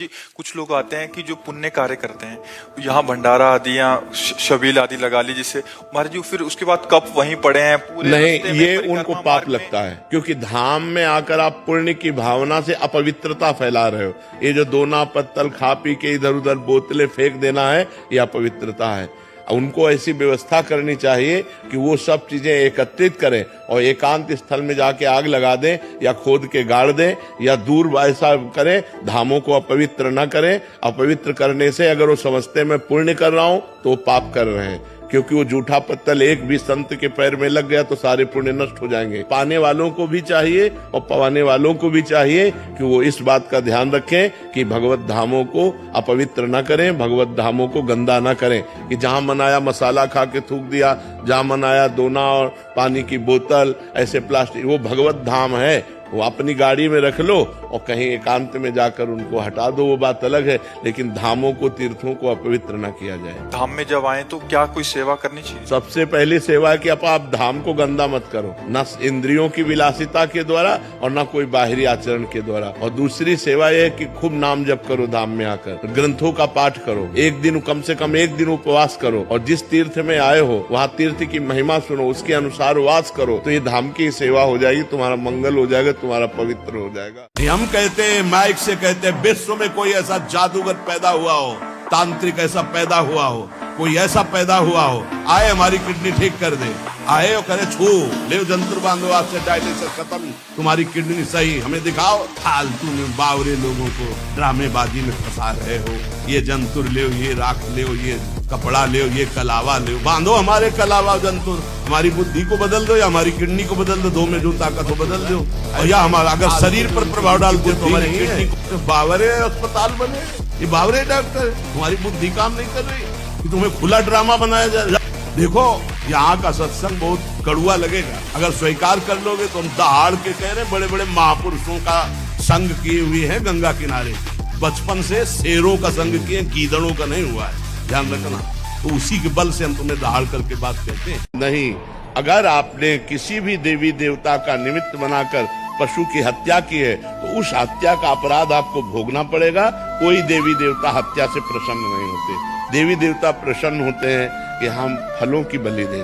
जी, कुछ लोग आते हैं कि जो पुण्य कार्य करते हैं, यहाँ भंडारा आदि या शबील आदि लगा ली, जिससे महाराज जी फिर उसके बाद कप वहीं पड़े हैं पूरे नहीं, ये परिक्रमा उनको मार्ग पाप में। लगता है, क्योंकि धाम में आकर आप पुण्य की भावना से अपवित्रता फैला रहे हो। ये जो दोना पत्तल खा पी के इधर उधर बोतलें फेंक देना है, ये अपवित्रता है। उनको ऐसी व्यवस्था करनी चाहिए कि वो सब चीजें एकत्रित करें और एकांत स्थल में जाके आग लगा दें या खोद के गाड़ दें या दूर ऐसा करें, धामों को अपवित्र न करें। अपवित्र करने से अगर वो समझते मैं पुण्य कर रहा हूं तो वो पाप कर रहे हैं, क्योंकि वो जूठा पत्तल एक भी संत के पैर में लग गया तो सारे पुण्य नष्ट हो जाएंगे। पाने वालों को भी चाहिए और पवाने वालों को भी चाहिए कि वो इस बात का ध्यान रखें कि भगवत धामों को अपवित्र न करें, भगवत धामों को गंदा न करें। कि जहां मन आया मसाला खा के थूक दिया, जहां मन आया दोना और पानी की बोतल, ऐसे प्लास्टिक, वो भगवत धाम है, वो अपनी गाड़ी में रख लो और कहीं एकांत में जाकर उनको हटा दो, वो बात अलग है। लेकिन धामों को, तीर्थों को अपवित्र न किया जाए। धाम में जब आए तो क्या कोई सेवा करनी चाहिए? सबसे पहली सेवा है कि आप धाम को गंदा मत करो, न इंद्रियों की विलासिता के द्वारा और न कोई बाहरी आचरण के द्वारा। और दूसरी सेवा यह है कि खूब नाम जप करो, धाम में आकर ग्रंथों का पाठ करो, एक दिन कम से कम एक दिन उपवास करो, और जिस तीर्थ में आए हो वहाँ तीर्थ की महिमा सुनो, उसके अनुसार वास करो, तो ये धाम की सेवा हो जाएगी, तुम्हारा मंगल हो जाएगा, तुम्हारा पवित्र हो जाएगा। हम कहते हैं, माइक से कहते हैं, विश्व में कोई ऐसा जादूगर पैदा हुआ हो, तांत्रिक ऐसा पैदा हुआ हो, कोई ऐसा पैदा हुआ हो, आए हमारी किडनी ठीक कर दे, आए और करे छू ले जंतुर बांधो, आज से डायलिसिस खत्म, तुम्हारी किडनी सही, हमें दिखाओ। फालतू में बावरे लोगों को ड्रामेबाजी में फंसा रहे हो। ये जंतुर ले, ये राख ले, ये कपड़ा ले, ये कलावा ले, बांधो हमारे कलावा जंतुर, हमारी बुद्धि को बदल दो या हमारी किडनी को बदल दो, दो में जो ताकत हो बदल दो, और या हमारा अगर शरीर पर प्रभाव डाल दो तो हमारी किडनी को। बावरे अस्पताल बने, ये बावरे डॉक्टर, तुम्हारी बुद्धि काम नहीं कर रही कि तुम्हें खुला ड्रामा बनाया जाए। देखो, यहाँ का सत्संग बहुत कड़ुआ लगेगा, अगर स्वीकार कर लोगे तो हम दहाड़ के कह रहे, बड़े बड़े महापुरुषों का संग किए हुए हैं गंगा किनारे, बचपन से शेरों का संग किए, गीदड़ों का नहीं हुआ है, ध्यान रखना। तो उसी के बल से हम तुम्हें दहाड़ करके बात कहते हैं। नहीं, अगर आपने किसी भी देवी देवता का निमित्त बनाकर पशु की हत्या की है तो उस हत्या का अपराध आपको भोगना पड़ेगा। कोई देवी देवता हत्या से प्रसन्न नहीं होते। देवी देवता प्रसन्न होते हैं कि हम फलों की बलि दें,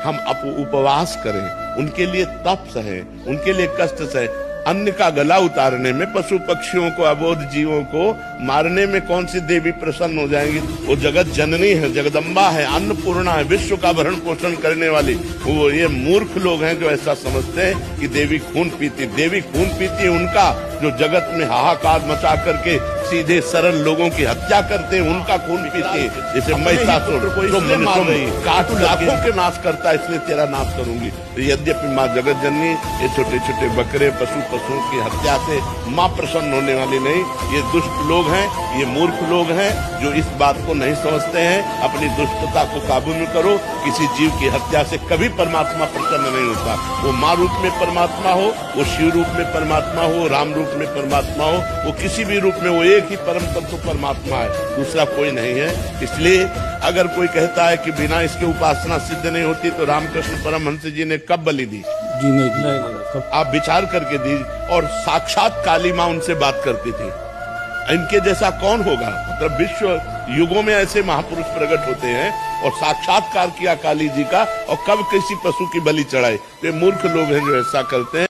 हम उपवास करें, उनके लिए तप सहे, उनके लिए कष्ट सहे। अन्न का गला उतारने में, पशु पक्षियों को, अबोध जीवों को मारने में कौन सी देवी प्रसन्न हो जाएंगी? वो जगत जननी है, जगदम्बा है, अन्नपूर्णा है, विश्व का भरण पोषण करने वाली। वो ये मूर्ख लोग हैं जो ऐसा समझते हैं कि देवी खून पीती। देवी खून पीती है उनका जो जगत में हाहाकार मचा करके सीधे सरल लोगों की हत्या करते हैं, उनका खून पीती है। जैसे महिषासुर जो काट लाखों के नाश करता है, इसलिए तेरा नाश करूंगी। तो यद्यपि माँ जगत जननी ये छोटे छोटे बकरे, पशुओं की हत्या से माँ प्रसन्न होने वाली नहीं। ये दुष्ट लोग हैं, ये मूर्ख लोग हैं जो इस बात को नहीं समझते हैं। अपनी दुष्टता को काबू में करो। किसी जीव की हत्या से कभी परमात्मा प्रसन्न नहीं होता। वो माँ रूप में परमात्मा हो, वो शिव रूप में परमात्मा हो, राम रूप में परमात्मा हो, वो किसी भी रूप में, वो एक ही परम तत्व परमात्मा है, दूसरा कोई नहीं है। इसलिए अगर कोई कहता है कि बिना इसके उपासना सिद्ध नहीं होती, तो रामकृष्ण परमहंस जी ने कब बलि दी? जी नहीं। आप विचार करके दी। और साक्षात काली माँ उनसे बात करती थी। इनके जैसा कौन होगा? मतलब विश्व युगों में ऐसे महापुरुष प्रकट होते हैं और साक्षात्कार किया काली जी का, और कब किसी पशु की बलि चढ़ाई। तो ये मूर्ख लोग हैं जो ऐसा करते हैं।